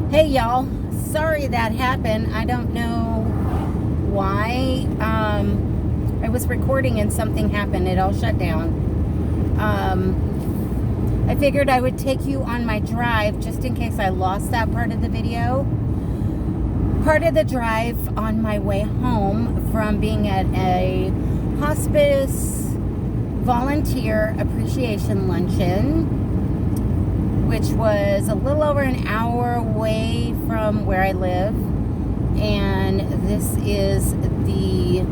Hey y'all, sorry that happened. I don't know why. I was recording and something happened. It all shut down. I figured I would take you on my drive just in case I lost that part of the video. Part of the drive on my way home from being at a hospice volunteer appreciation luncheon, which was a little over an hour away from where I live. And this is the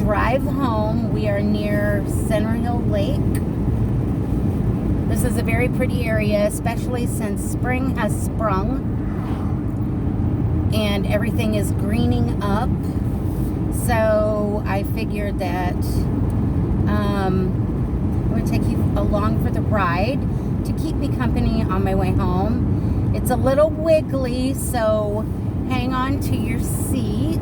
drive home. We are near Center Hill Lake. This is a very pretty area, especially since spring has sprung and everything is greening up. So I figured that I'm going to take you along for the ride to keep me company on my way home. It's a little wiggly, so hang on to your seat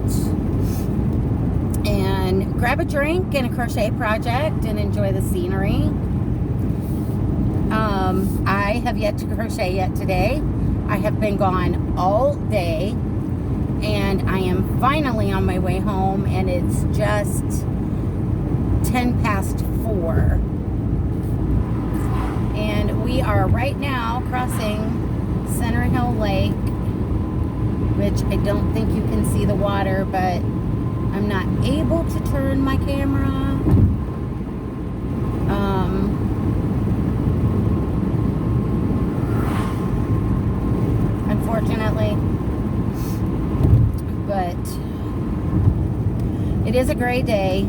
and grab a drink and a crochet project and enjoy the scenery. I have yet to crochet yet today. I have been gone all day and I am finally on my way home, and it's just 10 past 4. And we are right now crossing Center Hill Lake, which I don't think you can see the water, but I'm not able to turn my camera. Unfortunately. But it is a gray day,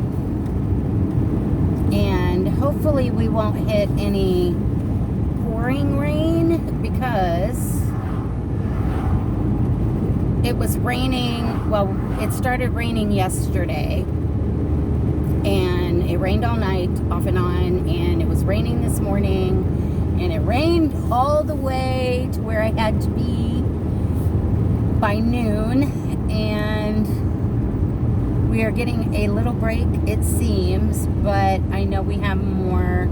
and hopefully we won't hit any pouring rain, because it was raining. Well, it started raining yesterday and it rained all night off and on, and it was raining this morning, and it rained all the way to where I had to be by noon. And we are getting a little break, it seems, but I know we have more.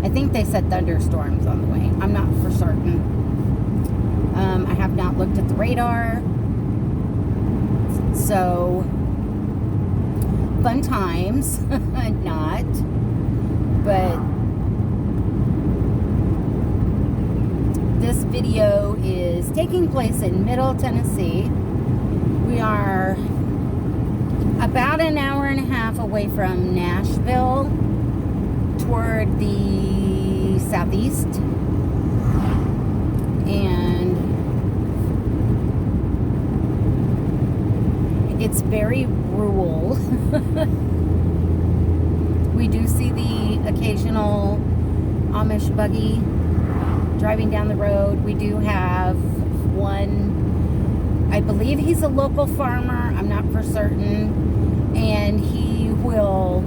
I think they said thunderstorms on the way. I'm not for certain. I have not looked at the radar. So, fun times. Not. But this video is taking place in Middle Tennessee. We are about an hour and a half away from Nashville, toward the southeast, and it's very rural. We do see the occasional Amish buggy driving down the road. We do have one, I believe he's a local farmer, I'm not for certain, and he will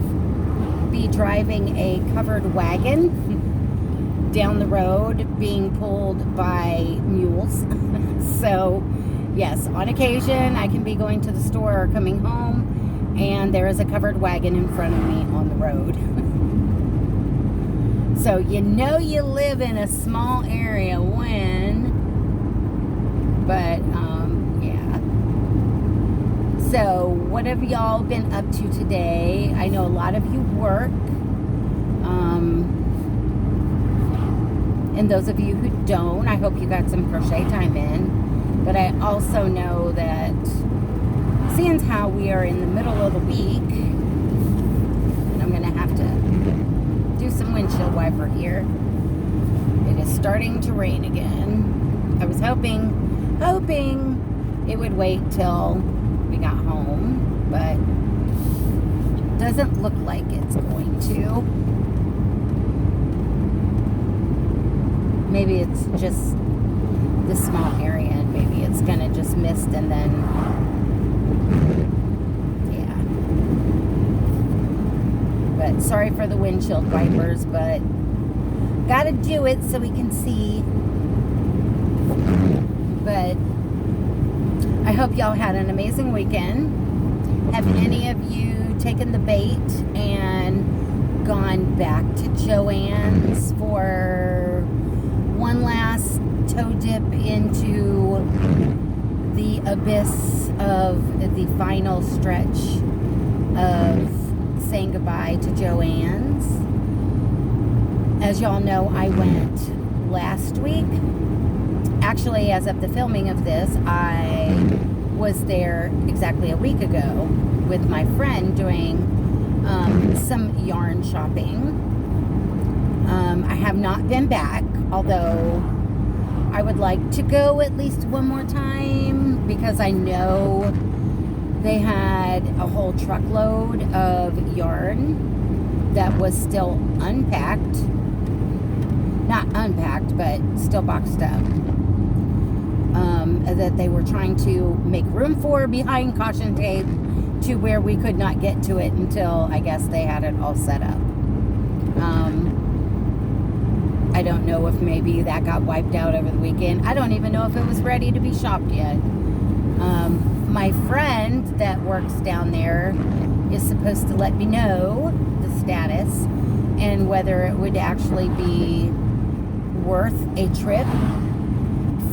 be driving a covered wagon down the road being pulled by mules. So yes, on occasion I can be going to the store or coming home and there is a covered wagon in front of me on the road. So you know you live in a small area when, but yeah. So what have y'all been up to today? I know a lot of you work, and those of you who don't, I hope you got some crochet time in. But I also know that seeing how we are in the middle of the week, and I'm gonna have to do some windshield wiper here. It is starting to rain again. I was hoping it would wait till we got home, but doesn't look like it's going to. Maybe it's just this small area, and maybe it's gonna just mist and then, yeah. But sorry for the windshield wipers, but gotta do it so we can see. But I hope y'all had an amazing weekend. Have any of you taken the bait and gone back to Joann's for one last toe dip into the abyss of the final stretch of saying goodbye to Joanne's. As y'all know, I went last week. Actually, as of the filming of this, I was there exactly a week ago with my friend doing some yarn shopping. I have not been back, although I would like to go at least one more time because I know they had a whole truckload of yarn that was still unpacked. Not unpacked, but still boxed up. That they were trying to make room for behind caution tape to where we could not get to it until I guess they had it all set up. I don't know if maybe that got wiped out over the weekend. I don't even know if it was ready to be shopped yet. My friend that works down there is supposed to let me know the status and whether it would actually be worth a trip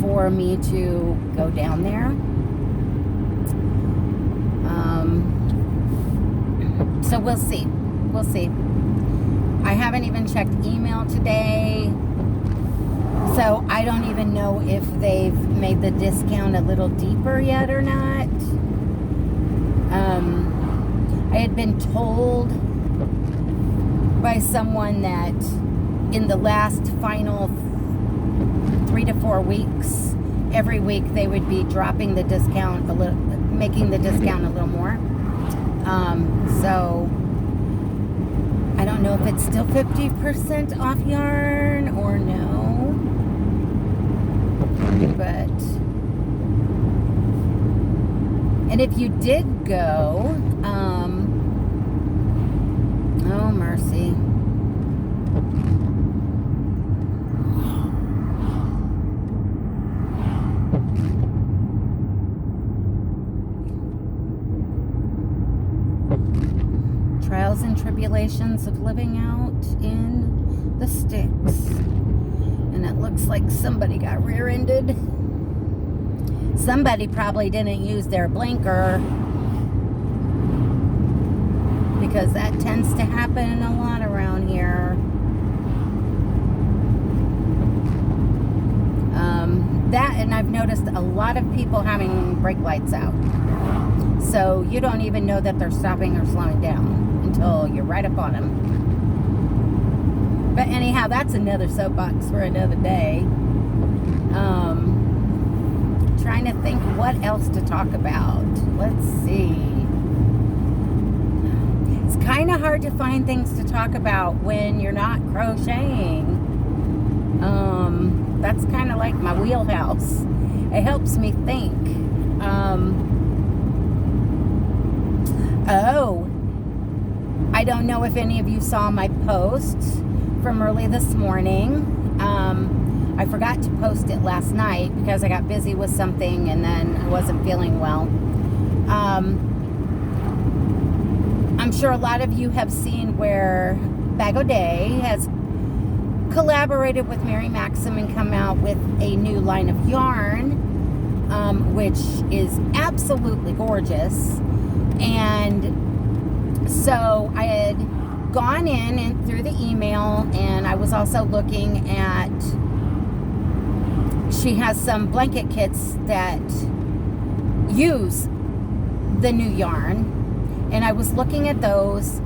for me to go down there. So we'll see. We'll see. I haven't even checked email today, so I don't even know if they've made the discount a little deeper yet or not. I had been told by someone that in the last final 3 to 4 weeks, every week they would be dropping the discount a little, making the discount a little more. So I don't know if it's still 50% off yarn or no, but, and if you did go, oh mercy. Trials and tribulations of living out in the sticks. And it looks like somebody got rear-ended. Somebody probably didn't use their blinker, because that tends to happen a lot around here. That, and I've noticed a lot of people having brake lights out. So you don't even know that they're stopping or slowing down until you're right up on them. But anyhow, that's another soapbox for another day. Trying to think what else to talk about. Let's see. It's kind of hard to find things to talk about when you're not crocheting. That's kind of like my wheelhouse. It helps me think. Oh, I don't know if any of you saw my post from early this morning. I forgot to post it last night because I got busy with something and then I wasn't feeling well. I'm sure a lot of you have seen where Bag O' Day has collaborated with Mary Maxim and come out with a new line of yarn, which is absolutely gorgeous. And so I had gone in and through the email, and I was also looking at, she has some blanket kits that use the new yarn, and I was looking at those,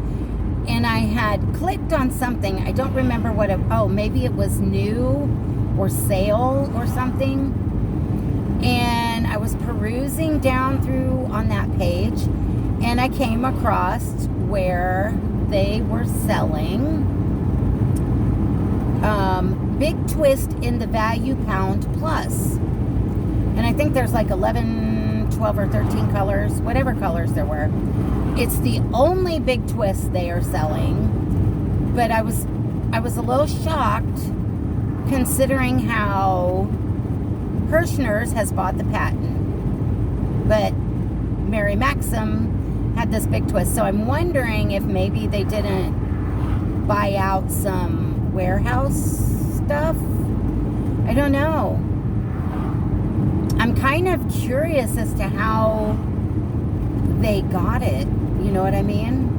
and I had clicked on something. I don't remember what it, oh, maybe it was new or sale or something. And I was perusing down through on that page, and I came across where they were selling Big Twist in the Value Pound Plus. And I think there's like 11, 12, or 13 colors, whatever colors there were. It's the only Big Twist they are selling. But I was a little shocked considering how Hirschner's has bought the patent. But Mary Maxim had this Big Twist. So I'm wondering if maybe they didn't buy out some warehouse stuff. I don't know. I'm kind of curious as to how they got it. You know what I mean?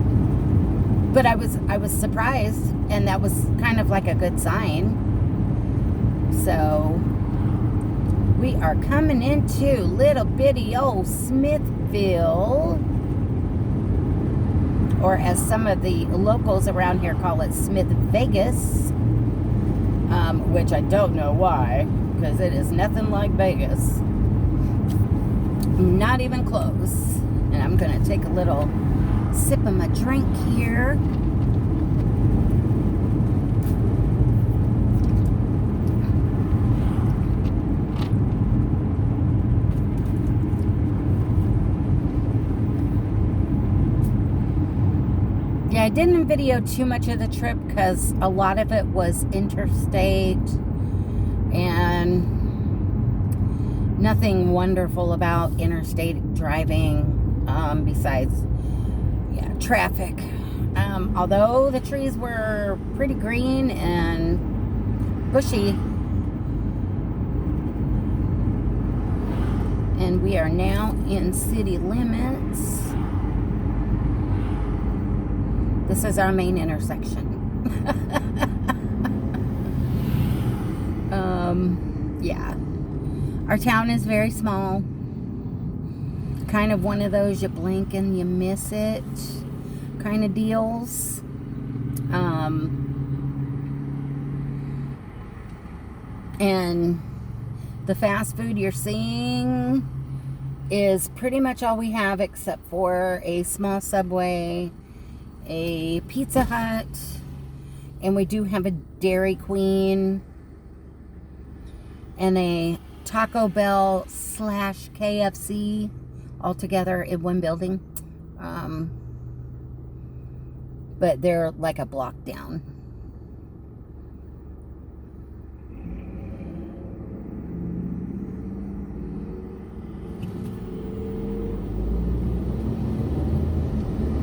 But I was surprised, and that was kind of like a good sign. So we are coming into little bitty old Smithville, or as some of the locals around here call it, Smith Vegas, which I don't know why, because it is nothing like Vegas. Not even close. And I'm going to take a little sip of my drink here. Yeah, I didn't video too much of the trip because a lot of it was interstate and nothing wonderful about interstate driving besides traffic. Although the trees were pretty green and bushy. And we are now in city limits. This is our main intersection. Yeah. Our town is very small. Kind of one of those you blink and you miss it kind of deals. And the fast food you're seeing is pretty much all we have, except for a small Subway, a Pizza Hut, and we do have a Dairy Queen and a Taco Bell / KFC all together in one building. But they're like a block down.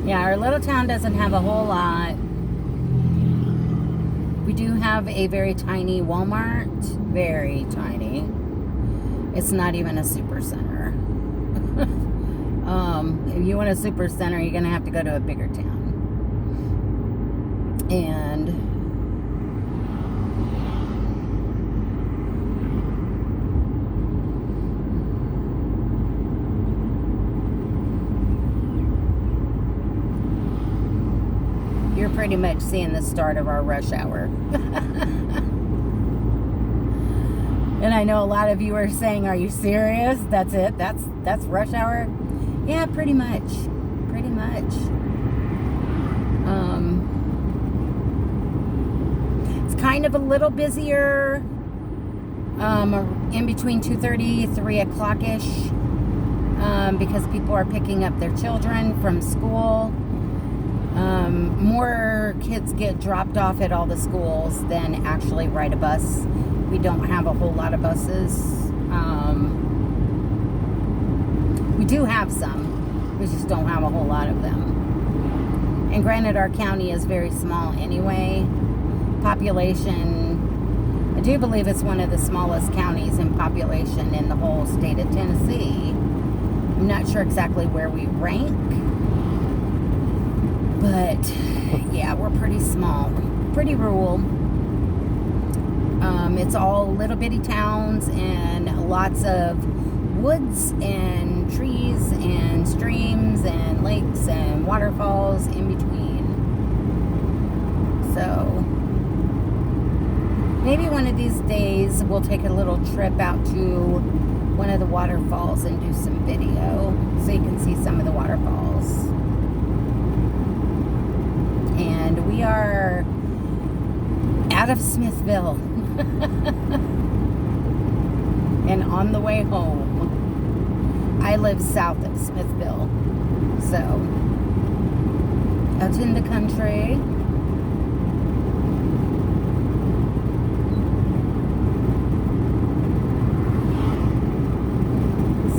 Yeah, our little town doesn't have a whole lot. We do have a very tiny Walmart. Very tiny. It's not even a super center. If you want a super center, you're going to have to go to a bigger town. And you're pretty much seeing the start of our rush hour. And I know a lot of you are saying, are you serious? That's it? That's rush hour? Yeah, pretty much. Pretty much. It's kind of a little busier in between 2:30, 3 o'clock-ish, because people are picking up their children from school. More kids get dropped off at all the schools than actually ride a bus. We don't have a whole lot of buses. We do have some. We just don't have a whole lot of them. And granted, our county is very small anyway. Population, I do believe it's one of the smallest counties in population in the whole state of Tennessee. I'm not sure exactly where we rank. But yeah, we're pretty small, pretty rural. It's all little bitty towns and lots of woods and trees and streams and lakes and waterfalls in between. So maybe one of these days we'll take a little trip out to one of the waterfalls and do some video so you can see some of the waterfalls. And we are out of Smithville and on the way home. I live south of Smithville, so out in the country.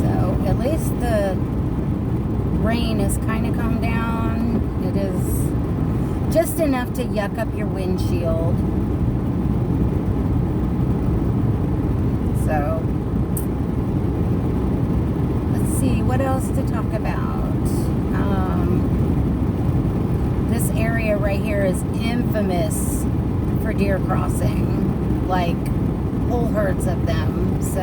So at least the rain has kind of calmed down. It is just enough to yuck up your windshield. So deer crossing, like whole herds of them. So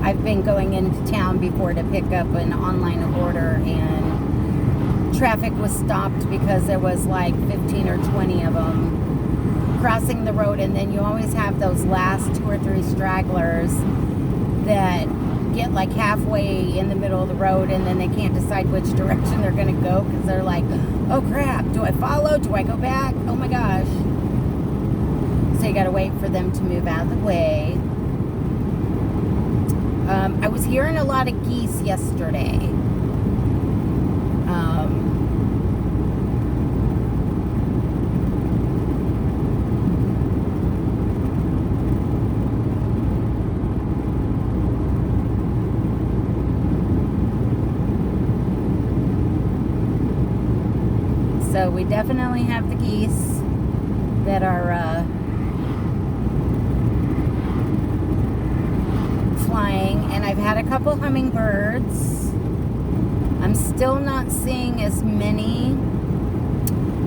I've been going into town before to pick up an online order, and traffic was stopped because there was like 15 or 20 of them crossing the road. And then you always have those last 2 or 3 stragglers that get like halfway in the middle of the road, and then they can't decide which direction they're going to go because they're like, oh crap, do I follow? Do I go back? Oh my gosh. So you got to wait for them to move out of the way. I was hearing a lot of geese yesterday. So we definitely have the geese that are flying, and I've had a couple hummingbirds. I'm still not seeing as many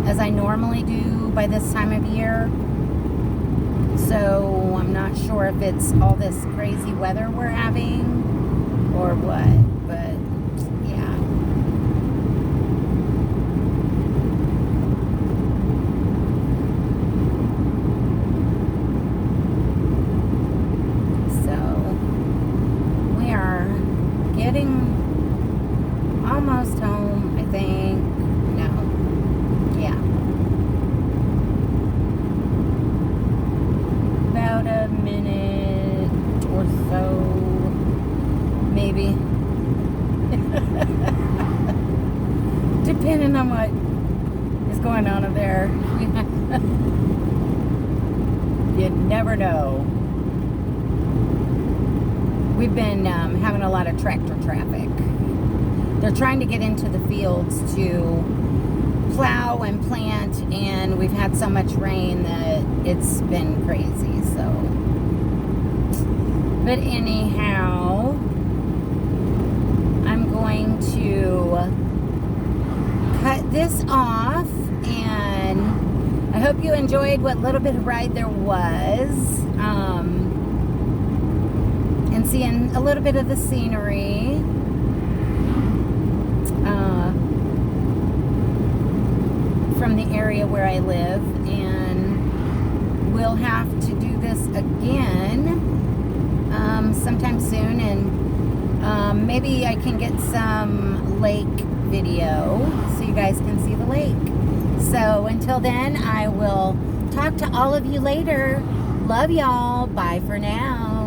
as I normally do by this time of year. So I'm not sure if it's all this crazy weather we're having or what, but yeah. Getting almost home, I think. No. Yeah. About a minute or so, maybe. Depending on what is going on up there. You never know. We've been having a lot of tractor traffic. They're trying to get into the fields to plow and plant, and we've had so much rain that it's been crazy. So, but anyhow, I'm going to cut this off, and I hope you enjoyed what little bit of ride there was. And seeing a little bit of the scenery. From the area where I live, and we'll have to do this again sometime soon, and maybe I can get some lake video so you guys can see the lake. So until then, I will talk to all of you later. Love y'all. Bye for now.